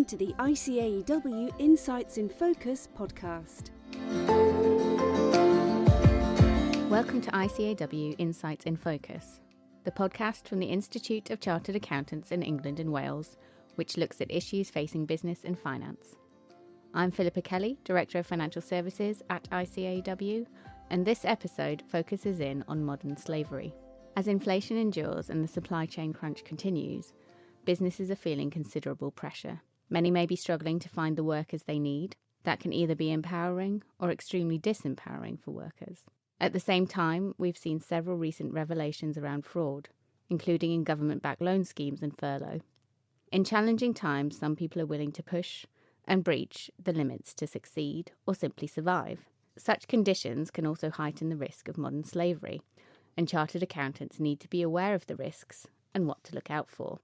to the ICAEW Insights In Focus podcast. Welcome to ICAEW Insights In Focus, the podcast from the Institute of Chartered Accountants in England and Wales, which looks at issues facing business and finance. I'm Philippa Kelly, Director of Financial Services at ICAEW, and this episode focuses in on modern slavery. As inflation endures and the supply chain crunch continues, businesses are feeling considerable pressure. Many may be struggling to find the workers they need. That can either be empowering or extremely disempowering for workers. At the same time, we've seen several recent revelations around fraud, including in government-backed loan schemes and furlough. In challenging times, some people are willing to push and breach the limits to succeed or simply survive. Such conditions can also heighten the risk of modern slavery, and chartered accountants need to be aware of the risks and what to look out for.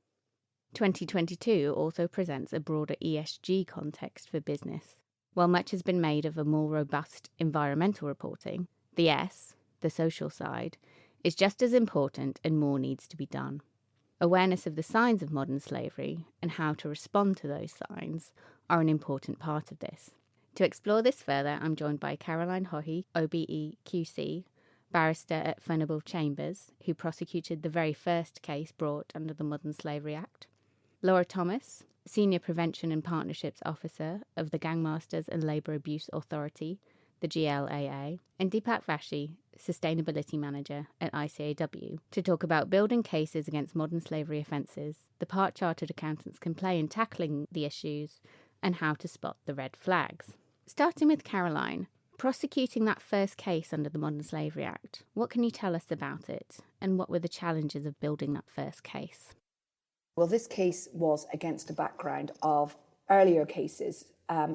2022 also presents a broader ESG context for business. While much has been made of a more robust environmental reporting, the S, the social side, is just as important and more needs to be done. Awareness of the signs of modern slavery and how to respond to those signs are an important part of this. To explore this further, I'm joined by Caroline Hohey, OBE QC, barrister at Furnable Chambers, who prosecuted the very first case brought under the Modern Slavery Act, Laura Thomas, Senior Prevention and Partnerships Officer of the Gangmasters and Labour Abuse Authority, the GLAA, and Deepak Vashi, Sustainability Manager at ICAEW, to talk about building cases against modern slavery offences, the part chartered accountants can play in tackling the issues, and how to spot the red flags. Starting with Caroline, prosecuting that first case under the Modern Slavery Act, what can you tell us about it, and what were the challenges of building that first case? Well, this case was against a background of earlier cases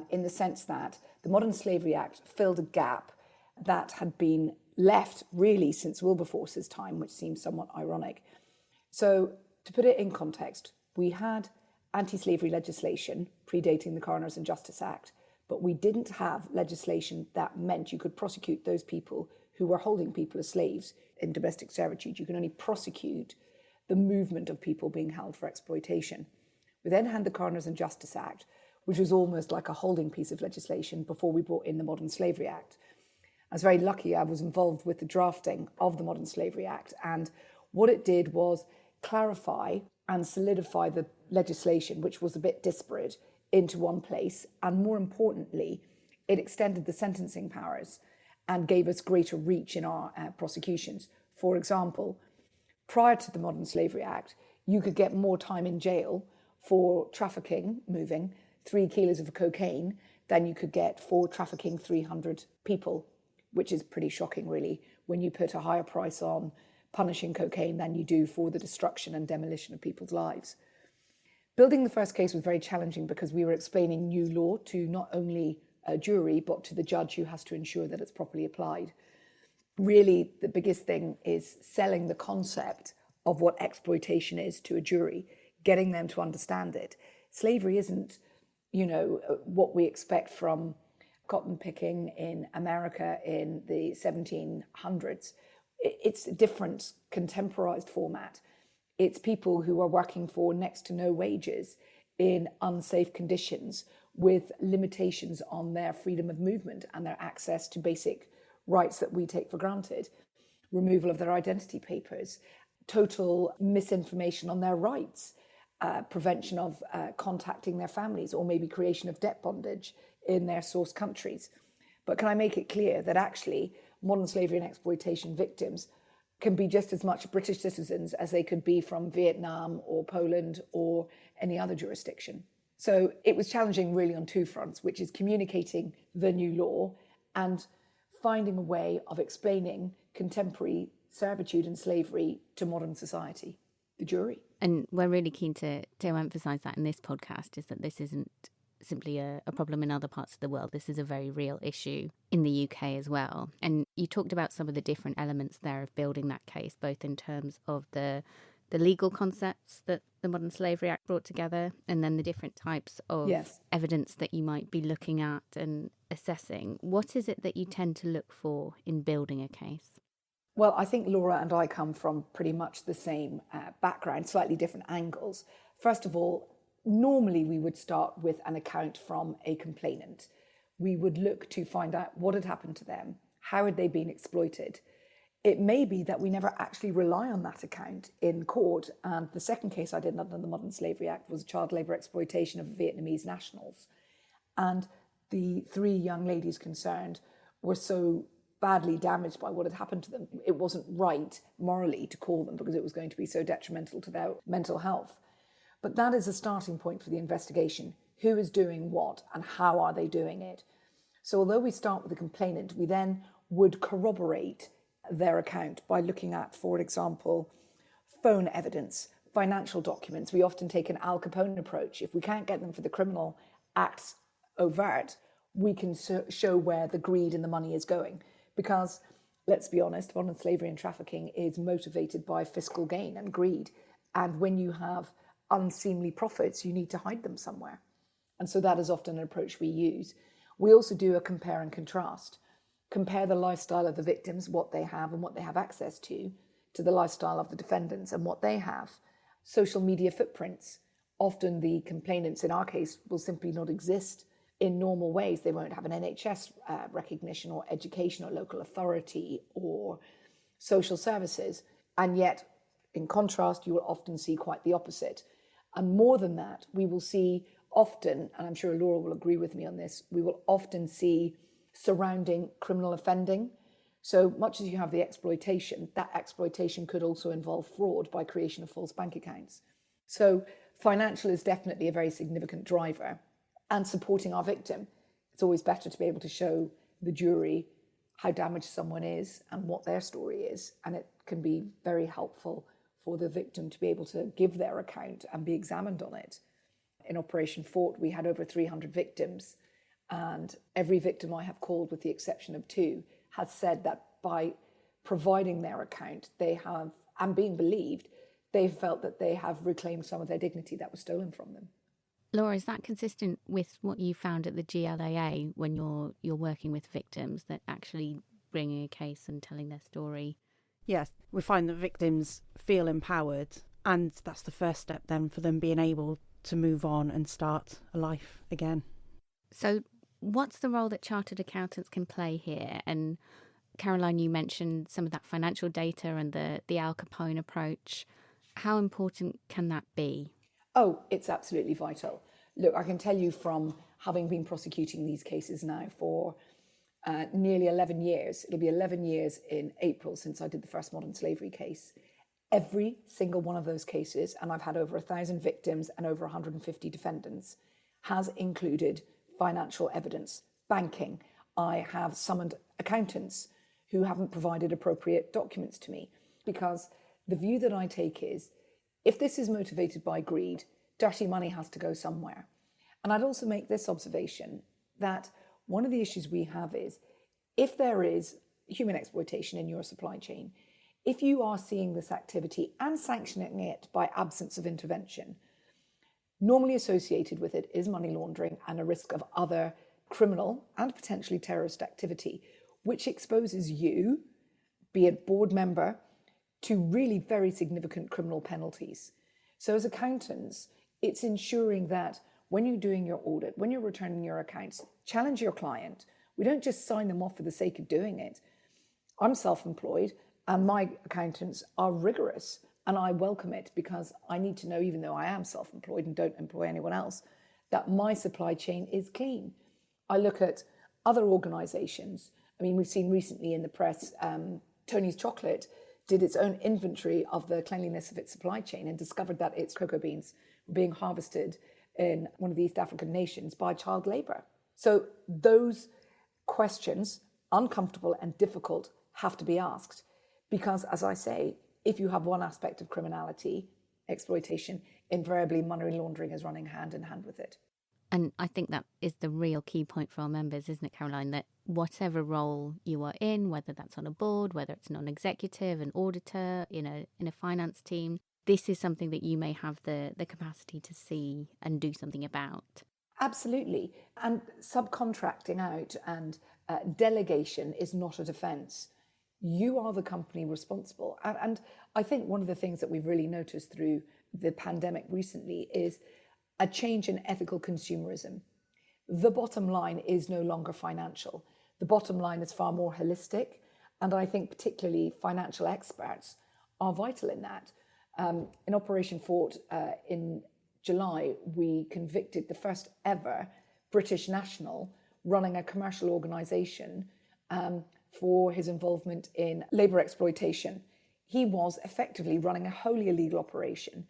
in the sense that the Modern Slavery Act filled a gap that had been left really since Wilberforce's time, which seems somewhat ironic. So to put it in context, we had anti-slavery legislation predating the Coroners and Justice Act, but we didn't have legislation that meant you could prosecute those people who were holding people as slaves in domestic servitude. You can only prosecute the movement of people being held for exploitation. We then had the Coroners and Justice Act, which was almost like a holding piece of legislation before we brought in the Modern Slavery Act. I was very lucky I was involved with the drafting of the Modern Slavery Act, and what it did was clarify and solidify the legislation, which was a bit disparate, into one place, and more importantly, it extended the sentencing powers and gave us greater reach in our prosecutions. For example, prior to the Modern Slavery Act, you could get more time in jail for trafficking, moving 3 kilos of cocaine, than you could get for trafficking 300 people, which is pretty shocking, really, when you put a higher price on punishing cocaine than you do for the destruction and demolition of people's lives. Building the first case was very challenging because we were explaining new law to not only a jury, but to the judge who has to ensure that it's properly applied. Really, the biggest thing is selling the concept of what exploitation is to a jury, getting them to understand it. Slavery isn't, what we expect from cotton picking in America in the 1700s. It's a different contemporized format. It's people who are working for next to no wages in unsafe conditions with limitations on their freedom of movement and their access to basic rights that we take for granted, removal of their identity papers, total misinformation on their rights, prevention of contacting their families, or maybe creation of debt bondage in their source countries. But can I make it clear that actually modern slavery and exploitation victims can be just as much British citizens as they could be from Vietnam or Poland or any other jurisdiction? So it was challenging really on two fronts, which is communicating the new law and finding a way of explaining contemporary servitude and slavery to modern society, the jury. And we're really keen to emphasise that in this podcast, is that this isn't simply a problem in other parts of the world. This is a very real issue in the UK as well. And you talked about some of the different elements there of building that case, both in terms of the legal concepts that the Modern Slavery Act brought together, and then the different types of evidence that you might be looking at and assessing. What is it that you tend to look for in building a case? Well, I think Laura and I come from pretty much the same background, slightly different angles. First of all, Normally, we would start with an account from a complainant. We would look to find out what had happened to them, how had they been exploited. It may be that we never actually rely on that account in court. And the second case I did under the Modern Slavery Act was child labour exploitation of Vietnamese nationals. And the 3 young ladies concerned were so badly damaged by what had happened to them. It wasn't right morally to call them because it was going to be so detrimental to their mental health. But that is a starting point for the investigation. Who is doing what and how are they doing it? So although we start with the complainant, we then would corroborate their account by looking at, for example, phone evidence, financial documents. We often take an Al Capone approach. If we can't get them for the criminal acts overt, we can show where the greed and the money is going. Because, let's be honest, modern slavery and trafficking is motivated by fiscal gain and greed. And when you have unseemly profits, you need to hide them somewhere. And so that is often an approach we use. We also do a compare and contrast. Compare the lifestyle of the victims, what they have and what they have access to the lifestyle of the defendants and what they have. Social media footprints. Often the complainants in our case will simply not exist in normal ways. They won't have an NHS recognition or education or local authority or social services. And yet, in contrast, you will often see quite the opposite. And more than that, we will see often, and I'm sure Laura will agree with me on this, we will often see surrounding criminal offending. So much as you have the exploitation, that exploitation could also involve fraud by creation of false bank accounts. So financial is definitely a very significant driver. And supporting our victim. It's always better to be able to show the jury how damaged someone is and what their story is. And it can be very helpful for the victim to be able to give their account and be examined on it. In Operation Fort, we had over 300 victims. And every victim I have called, with the exception of 2, has said that by providing their account, they have, and being believed, they felt that they have reclaimed some of their dignity that was stolen from them. Laura, is that consistent with what you found at the GLAA when you're working with victims, that actually bringing a case and telling their story? Yes, we find that victims feel empowered, and that's the first step then for them being able to move on and start a life again. So what's the role that chartered accountants can play here? And Caroline, you mentioned some of that financial data and the Al Capone approach. How important can that be? Oh, it's absolutely vital. Look, I can tell you from having been prosecuting these cases now for nearly 11 years, it'll be 11 years in April since I did the first modern slavery case. Every single one of those cases, and I've had over 1,000 victims and over 150 defendants, has included financial evidence, banking. I have summoned accountants who haven't provided appropriate documents to me, because the view that I take is, if this is motivated by greed, dirty money has to go somewhere. And I'd also make this observation, that one of the issues we have is, if there is human exploitation in your supply chain, if you are seeing this activity and sanctioning it by absence of intervention, normally associated with it is money laundering and a risk of other criminal and potentially terrorist activity, which exposes you, be it board member, to really very significant criminal penalties. So as accountants, it's ensuring that when you're doing your audit, when you're returning your accounts, challenge your client. We don't just sign them off for the sake of doing it. I'm self-employed and my accountants are rigorous, and I welcome it, because I need to know, even though I am self-employed and don't employ anyone else, that my supply chain is clean. I look at other organisations. I mean, we've seen recently in the press, Tony's Chocolate did its own inventory of the cleanliness of its supply chain and discovered that its cocoa beans were being harvested in one of the East African nations by child labour. So those questions, uncomfortable and difficult, have to be asked. Because, as I say, if you have one aspect of criminality, exploitation, invariably money laundering is running hand in hand with it. And I think that is the real key point for our members, isn't it, Caroline? That whatever role you are in, whether that's on a board, whether it's non-executive, an auditor, in a finance team, this is something that you may have the capacity to see and do something about. Absolutely. And subcontracting out and delegation is not a defence. You are the company responsible. And I think one of the things that we've really noticed through the pandemic recently is a change in ethical consumerism. The bottom line is no longer financial. The bottom line is far more holistic, and I think particularly financial experts are vital in that. In Operation Fort in July, we convicted the first ever British national running a commercial organisation for his involvement in labour exploitation. He was effectively running a wholly illegal operation,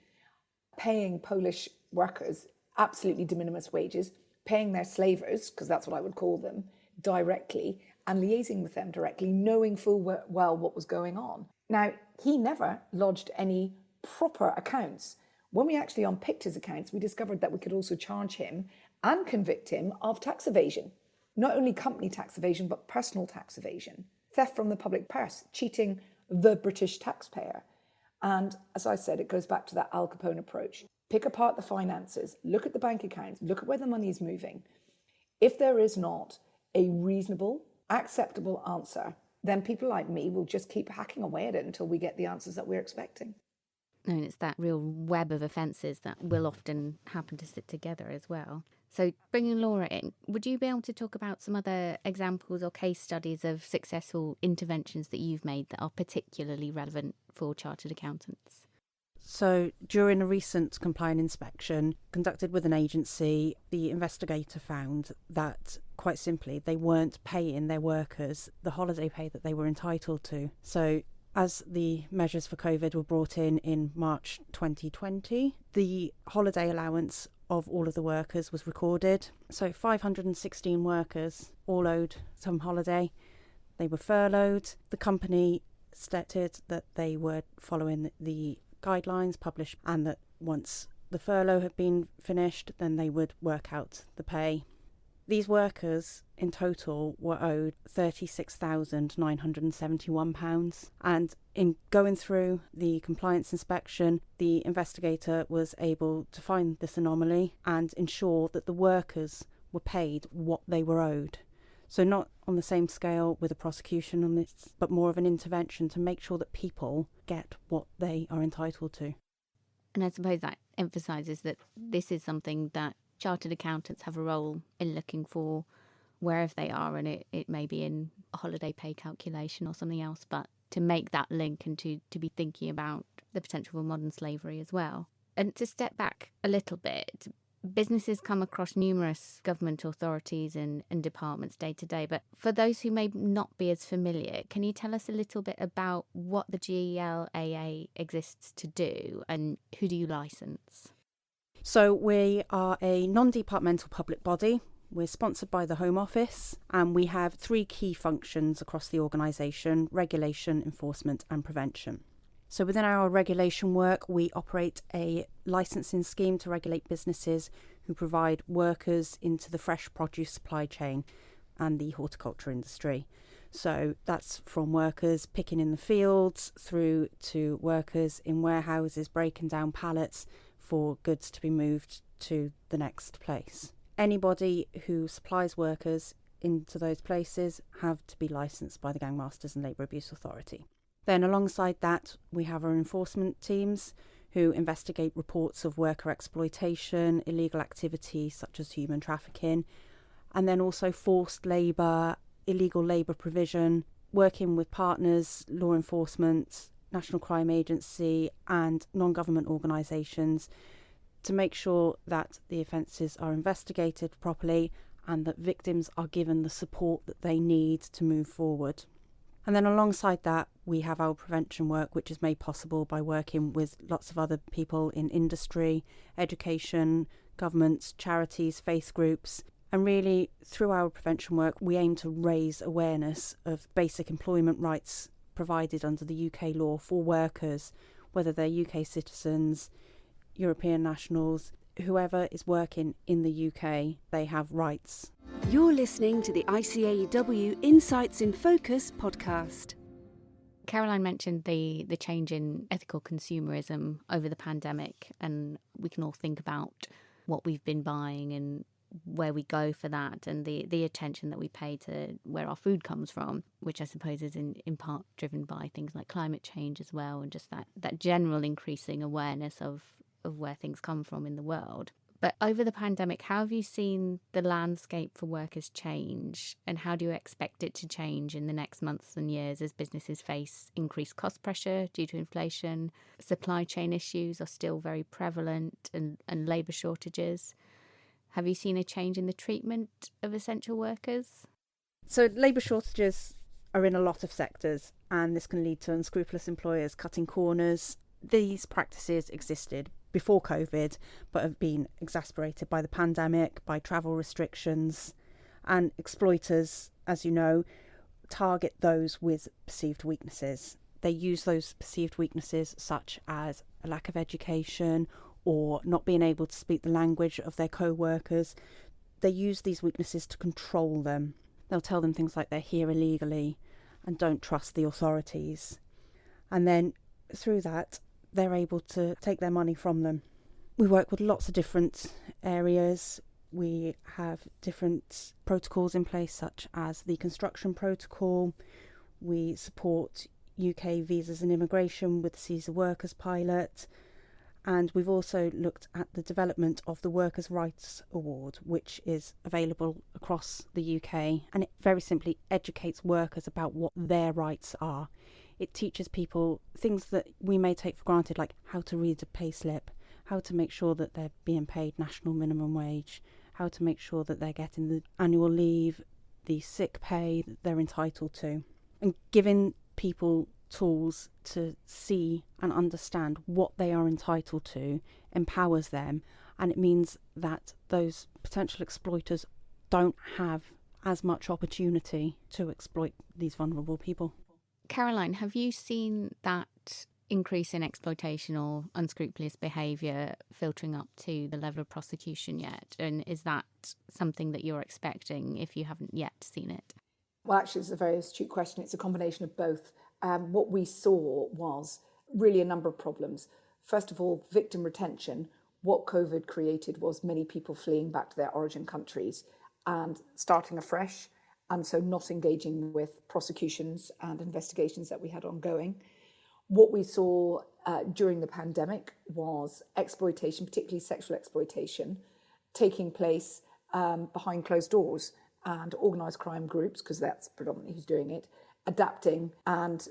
paying Polish workers absolutely de minimis wages, paying their slavers, because that's what I would call them, directly, and liaising with them directly, knowing full well what was going on. Now, he never lodged any proper accounts. When we actually unpicked his accounts, we discovered that we could also charge him and convict him of tax evasion. Not only company tax evasion, but personal tax evasion, theft from the public purse, cheating the British taxpayer. And as I said, it goes back to that Al Capone approach. Pick apart the finances, look at the bank accounts, look at where the money is moving. If there is not a reasonable, acceptable answer, then people like me will just keep hacking away at it until we get the answers that we're expecting. And it's that real web of offences that will often happen to sit together as well. So bringing Laura in, would you be able to talk about some other examples or case studies of successful interventions that you've made that are particularly relevant for chartered accountants? So during a recent compliance inspection conducted with an agency, the investigator found that, quite simply, they weren't paying their workers the holiday pay that they were entitled to. So as the measures for COVID were brought in March 2020, the holiday allowance of all of the workers was recorded. So 516 workers all owed some holiday. They were furloughed. The company stated that they were following the guidelines published, and that once the furlough had been finished, then they would work out the pay. These workers in total were owed £36,971, and in going through the compliance inspection, the investigator was able to find this anomaly and ensure that the workers were paid what they were owed. So not on the same scale with a prosecution on this, but more of an intervention to make sure that people get what they are entitled to. And I suppose that emphasises that this is something that chartered accountants have a role in looking for wherever they are, and it may be in a holiday pay calculation or something else, but to make that link and to be thinking about the potential for modern slavery as well. And to step back a little bit, businesses come across numerous government authorities and departments day to day, but for those who may not be as familiar, can you tell us a little bit about what the GLAA exists to do and who do you licence? So we are a non-departmental public body. We're sponsored by the Home Office, and we have 3 key functions across the organisation: regulation, enforcement and prevention. So within our regulation work, we operate a licensing scheme to regulate businesses who provide workers into the fresh produce supply chain and the horticulture industry. So that's from workers picking in the fields through to workers in warehouses breaking down pallets for goods to be moved to the next place. Anybody who supplies workers into those places have to be licensed by the Gangmasters and Labour Abuse Authority. Then alongside that, we have our enforcement teams who investigate reports of worker exploitation, illegal activity such as human trafficking, and then also forced labour, illegal labour provision, working with partners, law enforcement, National Crime Agency and non-government organisations to make sure that the offences are investigated properly and that victims are given the support that they need to move forward. And then alongside that, we have our prevention work, which is made possible by working with lots of other people in industry, education, governments, charities, faith groups. And really, through our prevention work, we aim to raise awareness of basic employment rights provided under the UK law for workers, whether they're UK citizens, European nationals, whoever is working in the UK, they have rights. You're listening to the ICAEW Insights in Focus podcast. Caroline mentioned the change in ethical consumerism over the pandemic, and we can all think about what we've been buying and where we go for that, and the attention that we pay to where our food comes from, which I suppose is in part driven by things like climate change as well, and just that general increasing awareness of where things come from in the world. But over the pandemic, how have you seen the landscape for workers change, and how do you expect it to change in the next months and years as businesses face increased cost pressure due to inflation? Supply chain issues are still very prevalent, and labour shortages. Have you seen a change in the treatment of essential workers? So labour shortages are in a lot of sectors, and this can lead to unscrupulous employers cutting corners. These practices existed before COVID, but have been exacerbated by the pandemic, by travel restrictions, and exploiters, as you know, target those with perceived weaknesses. They use those perceived weaknesses, such as a lack of education or not being able to speak the language of their co-workers. They use these weaknesses to control them. They'll tell them things like they're here illegally and don't trust the authorities. And then through that, they're able to take their money from them. We work with lots of different areas. We have different protocols in place, such as the construction protocol. We support UK visas and immigration with the Seasonal Workers pilot. And we've also looked at the development of the Workers' Rights Award, which is available across the UK. And it very simply educates workers about what their rights are. It teaches people things that we may take for granted, like how to read a payslip, how to make sure that they're being paid national minimum wage, how to make sure that they're getting the annual leave, the sick pay that they're entitled to, and giving people tools to see and understand what they are entitled to empowers them, and it means that those potential exploiters don't have as much opportunity to exploit these vulnerable people. Caroline, have you seen that increase in exploitation or unscrupulous behaviour filtering up to the level of prosecution yet? And is that something that you're expecting if you haven't yet seen it? Well, actually, it's a very astute question. It's a combination of both. What we saw was really a number of problems. First of all, victim retention. What COVID created was many people fleeing back to their origin countries and starting afresh, and so not engaging with prosecutions and investigations that we had ongoing. What we saw during the pandemic was exploitation, particularly sexual exploitation, taking place behind closed doors, and organised crime groups, because that's predominantly who's doing it, adapting and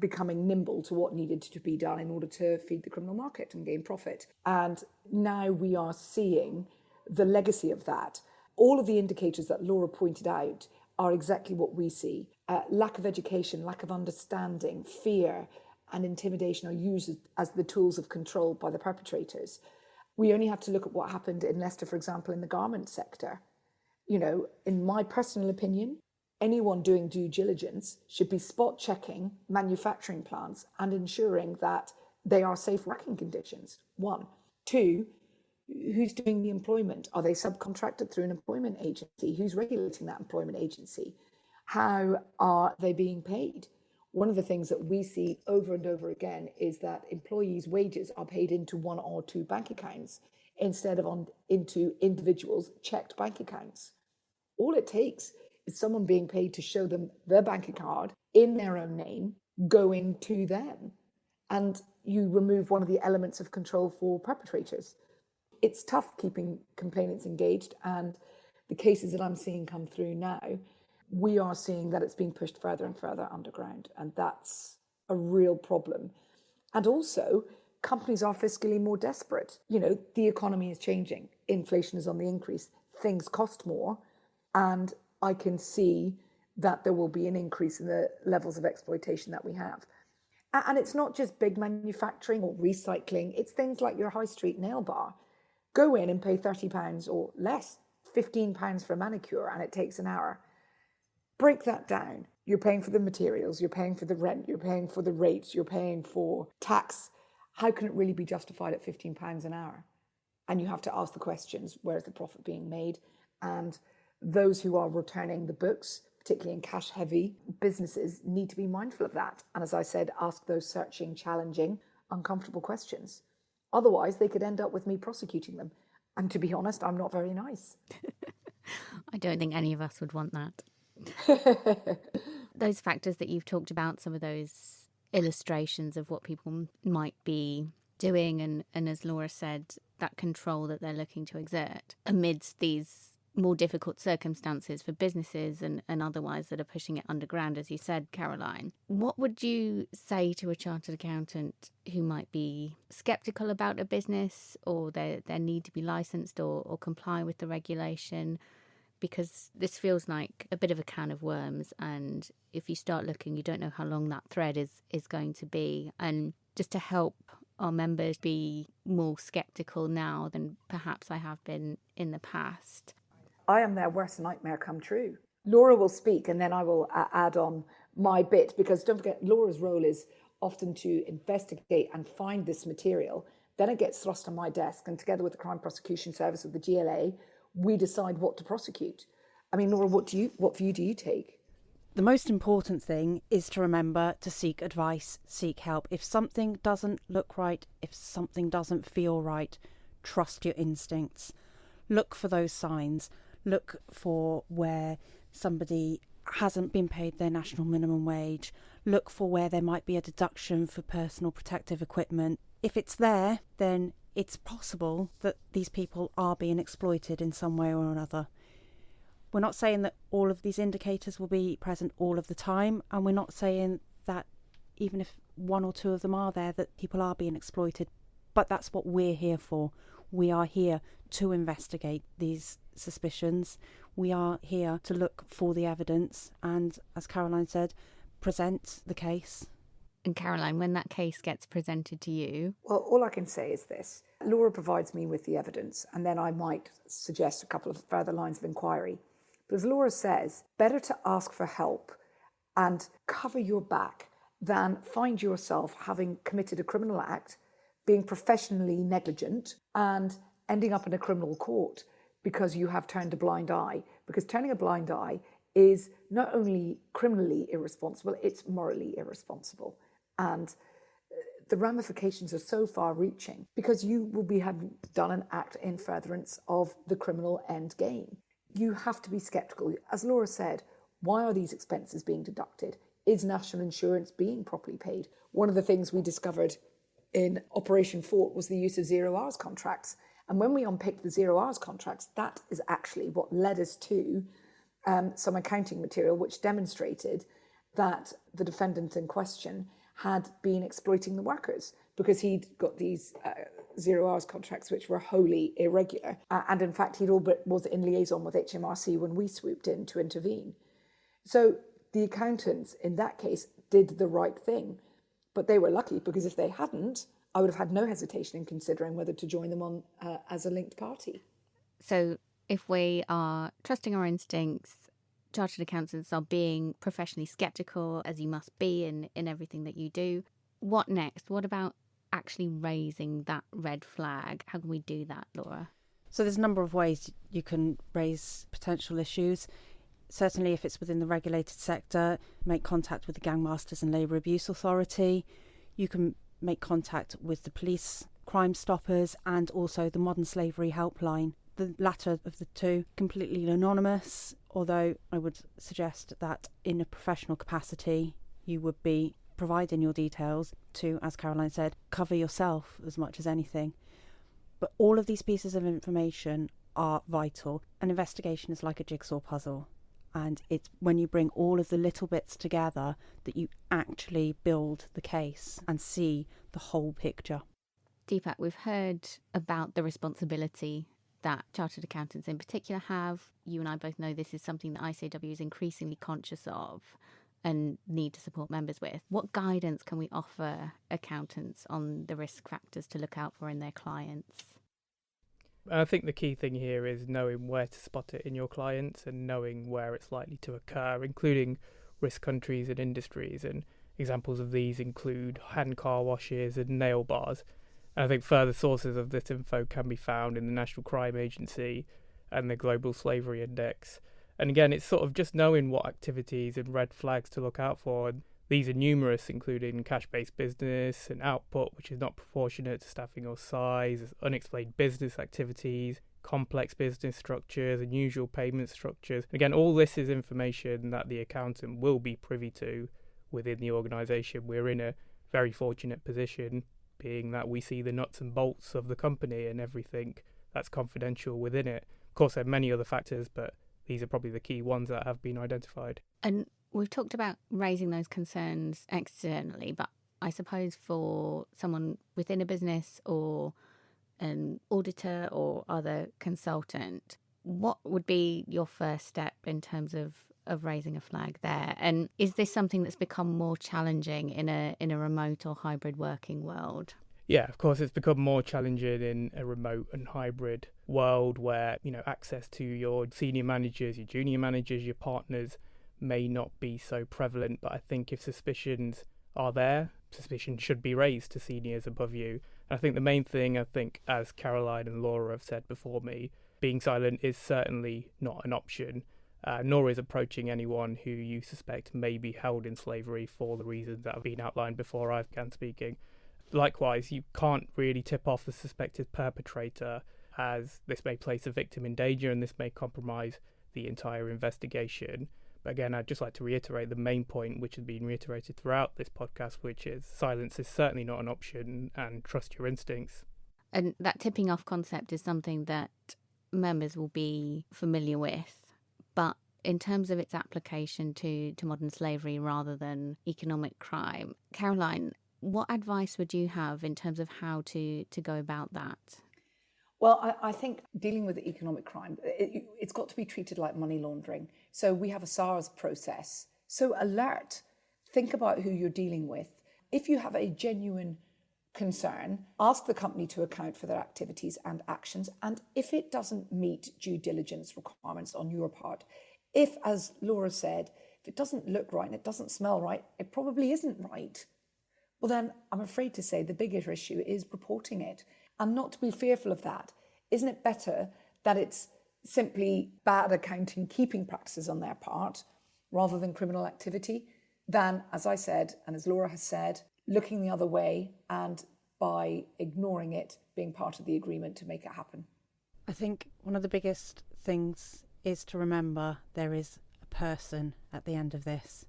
becoming nimble to what needed to be done in order to feed the criminal market and gain profit. And now we are seeing the legacy of that. All of the indicators that Laura pointed out are exactly what we see. Lack of education, lack of understanding, fear and intimidation are used as the tools of control by the perpetrators. We only have to look at what happened in Leicester, for example, in the garment sector. You know, in my personal opinion, anyone doing due diligence should be spot checking manufacturing plants and ensuring that they are safe working conditions, one. Two, who's doing the employment? Are they subcontracted through an employment agency? Who's regulating that employment agency? How are they being paid? One of the things that we see over and over again is that employees' wages are paid into one or two bank accounts instead of into individuals' checked bank accounts. All it takes is someone being paid to show them their bank card in their own name going to them. And you remove one of the elements of control for perpetrators. It's tough keeping complainants engaged, and the cases that I'm seeing come through now, we are seeing that it's being pushed further and further underground, and that's a real problem. And also, companies are fiscally more desperate. You know, the economy is changing, inflation is on the increase, things cost more, and I can see that there will be an increase in the levels of exploitation that we have. And it's not just big manufacturing or recycling, it's things like your high street nail bar. Go in and pay £30 or less, £15 for a manicure, and it takes an hour. Break that down. You're paying for the materials, you're paying for the rent, you're paying for the rates, you're paying for tax. How can it really be justified at £15 an hour? And you have to ask the questions, where's the profit being made? And those who are returning the books, particularly in cash-heavy businesses, need to be mindful of that. And as I said, ask those searching, challenging, uncomfortable questions. Otherwise, they could end up with me prosecuting them. And to be honest, I'm not very nice. I don't think any of us would want that. Those factors that you've talked about, some of those illustrations of what people might be doing, and as Laura said, that control that they're looking to exert amidst these more difficult circumstances for businesses and otherwise that are pushing it underground, as you said, Caroline. What would you say to a chartered accountant who might be sceptical about a business or their need to be licensed or comply with the regulation? Because this feels like a bit of a can of worms, and if you start looking, you don't know how long that thread is going to be. And just to help our members be more sceptical now than perhaps I have been in the past. I am their worst nightmare come true. Laura will speak and then I will add on my bit, because don't forget, Laura's role is often to investigate and find this material. Then it gets thrust on my desk, and together with the Crime Prosecution Service of the GLA, we decide what to prosecute. I mean, Laura, what view do you take? The most important thing is to remember to seek advice, seek help. If something doesn't look right, if something doesn't feel right, trust your instincts. Look for those signs. Look for where somebody hasn't been paid their national minimum wage. Look for where there might be a deduction for personal protective equipment. If it's there, then it's possible that these people are being exploited in some way or another. We're not saying that all of these indicators will be present all of the time, and we're not saying that even if one or two of them are there, that people are being exploited. But that's what we're here for. We are here to investigate these suspicions. We are here to look for the evidence and, as Caroline said, present the case. And Caroline, when that case gets presented to you... Well, all I can say is this. Laura provides me with the evidence, and then I might suggest a couple of further lines of inquiry. But as Laura says, better to ask for help and cover your back than find yourself having committed a criminal act, being professionally negligent, and ending up in a criminal court because you have turned a blind eye. Because turning a blind eye is not only criminally irresponsible, it's morally irresponsible. And the ramifications are so far-reaching because you will have done an act in furtherance of the criminal end game. You have to be sceptical. As Laura said, why are these expenses being deducted? Is national insurance being properly paid? One of the things we discovered in Operation Fort was the use of 0 hours contracts. And when we unpicked the 0 hours contracts, that is actually what led us to some accounting material which demonstrated that the defendant in question had been exploiting the workers because he'd got these 0 hours contracts which were wholly irregular. And in fact, he'd all but was in liaison with HMRC when we swooped in to intervene. So the accountants in that case did the right thing. But they were lucky because if they hadn't, I would have had no hesitation in considering whether to join them on as a linked party. So if we are trusting our instincts, chartered accountants are being professionally sceptical, as you must be in everything that you do. What next? What about actually raising that red flag? How can we do that, Laura? So there's a number of ways you can raise potential issues. Certainly if it's within the regulated sector, make contact with the Gangmasters and Labour Abuse Authority. You can make contact with the police, Crime Stoppers, and also the Modern Slavery Helpline. The latter of the two, completely anonymous, although I would suggest that in a professional capacity, you would be providing your details to, as Caroline said, cover yourself as much as anything. But all of these pieces of information are vital. An investigation is like a jigsaw puzzle. And it's when you bring all of the little bits together that you actually build the case and see the whole picture. Deepak, we've heard about the responsibility that chartered accountants in particular have. You and I both know this is something that ICAEW is increasingly conscious of and need to support members with. What guidance can we offer accountants on the risk factors to look out for in their clients? I think the key thing here is knowing where to spot it in your clients and knowing where it's likely to occur, including risk countries and industries. And examples of these include hand car washes and nail bars. And I think further sources of this info can be found in the National Crime Agency and the Global Slavery Index. And again, it's sort of just knowing what activities and red flags to look out for. And these are numerous, including cash-based business and output, which is not proportionate to staffing or size, unexplained business activities, complex business structures, unusual payment structures. Again, all this is information that the accountant will be privy to within the organisation. We're in a very fortunate position being that we see the nuts and bolts of the company and everything that's confidential within it. Of course, there are many other factors, but these are probably the key ones that have been identified. And we've talked about raising those concerns externally, but I suppose for someone within a business or an auditor or other consultant, what would be your first step in terms of raising a flag there? And is this something that's become more challenging in a remote or hybrid working world? Yeah, of course, it's become more challenging in a remote and hybrid world where, access to your senior managers, your junior managers, your partners may not be so prevalent. But I think if suspicions are there, suspicion should be raised to seniors above you. And I think the main thing, as Caroline and Laura have said before me, being silent is certainly not an option, nor is approaching anyone who you suspect may be held in slavery for the reasons that have been outlined before I began speaking. Likewise, you can't really tip off the suspected perpetrator, as this may place a victim in danger and this may compromise the entire investigation. But again, I'd just like to reiterate the main point, which has been reiterated throughout this podcast, which is silence is certainly not an option, and trust your instincts. And that tipping off concept is something that members will be familiar with. But in terms of its application to modern slavery rather than economic crime, Caroline, what advice would you have in terms of how to go about that? Well, I think dealing with economic crime, it's got to be treated like money laundering. So we have a SARS process. So alert, think about who you're dealing with. If you have a genuine concern, ask the company to account for their activities and actions. And if it doesn't meet due diligence requirements on your part, if, as Laura said, if it doesn't look right and it doesn't smell right, it probably isn't right. Well, then I'm afraid to say the bigger issue is reporting it. And not to be fearful of that. Isn't it better that it's simply bad accounting keeping practices on their part rather than criminal activity than, as I said, and as Laura has said, looking the other way and by ignoring it, being part of the agreement to make it happen? I think one of the biggest things is to remember there is a person at the end of this.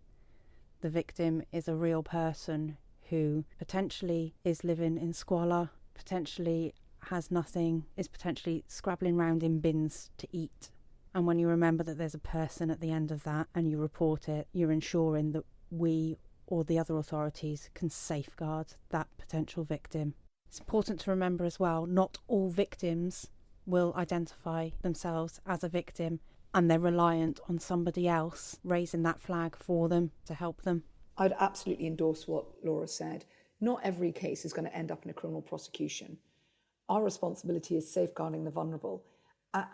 The victim is a real person who potentially is living in squalor, potentially has nothing, is potentially scrabbling around in bins to eat. And when you remember that there's a person at the end of that and you report it, you're ensuring that we or the other authorities can safeguard that potential victim. It's important to remember as well, not all victims will identify themselves as a victim and they're reliant on somebody else raising that flag for them to help them. I'd absolutely endorse what Laura said. Not every case is going to end up in a criminal prosecution. Our responsibility is safeguarding the vulnerable.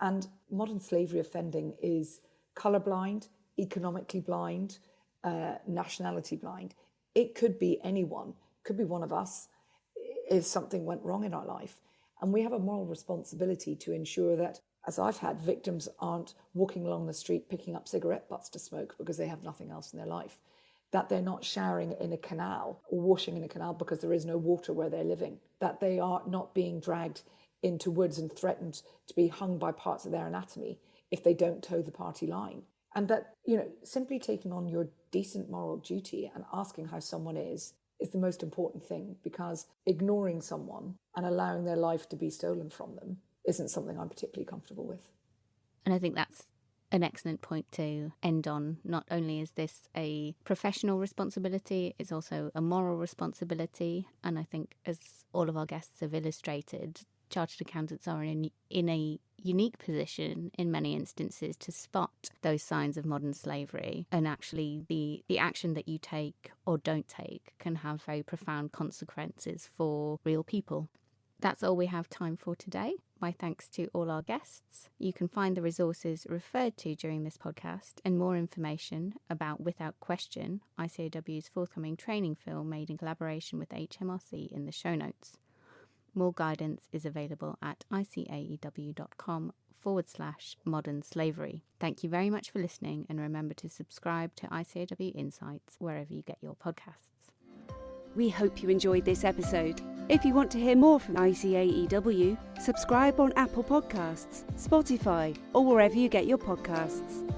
And modern slavery offending is colourblind, economically blind, nationality blind. It could be anyone, could be one of us if something went wrong in our life. And we have a moral responsibility to ensure that, as I've had, victims aren't walking along the street picking up cigarette butts to smoke because they have nothing else in their life. That they're not showering in a canal or washing in a canal because there is no water where they're living. That they are not being dragged into woods and threatened to be hung by parts of their anatomy if they don't toe the party line. And that, simply taking on your decent moral duty and asking how someone is the most important thing, because ignoring someone and allowing their life to be stolen from them isn't something I'm particularly comfortable with. And I think that's an excellent point to end on. Not only is this a professional responsibility, it's also a moral responsibility. And I think, as all of our guests have illustrated, chartered accountants are in a unique position in many instances to spot those signs of modern slavery. And actually the action that you take or don't take can have very profound consequences for real people. That's all we have time for today. My thanks to all our guests. You can find the resources referred to during this podcast and more information about Without Question, ICAEW's forthcoming training film made in collaboration with HMRC, in the show notes. More guidance is available at icaew.com/modern slavery. Thank you very much for listening, and remember to subscribe to ICAEW Insights wherever you get your podcasts. We hope you enjoyed this episode. If you want to hear more from ICAEW, subscribe on Apple Podcasts, Spotify, or wherever you get your podcasts.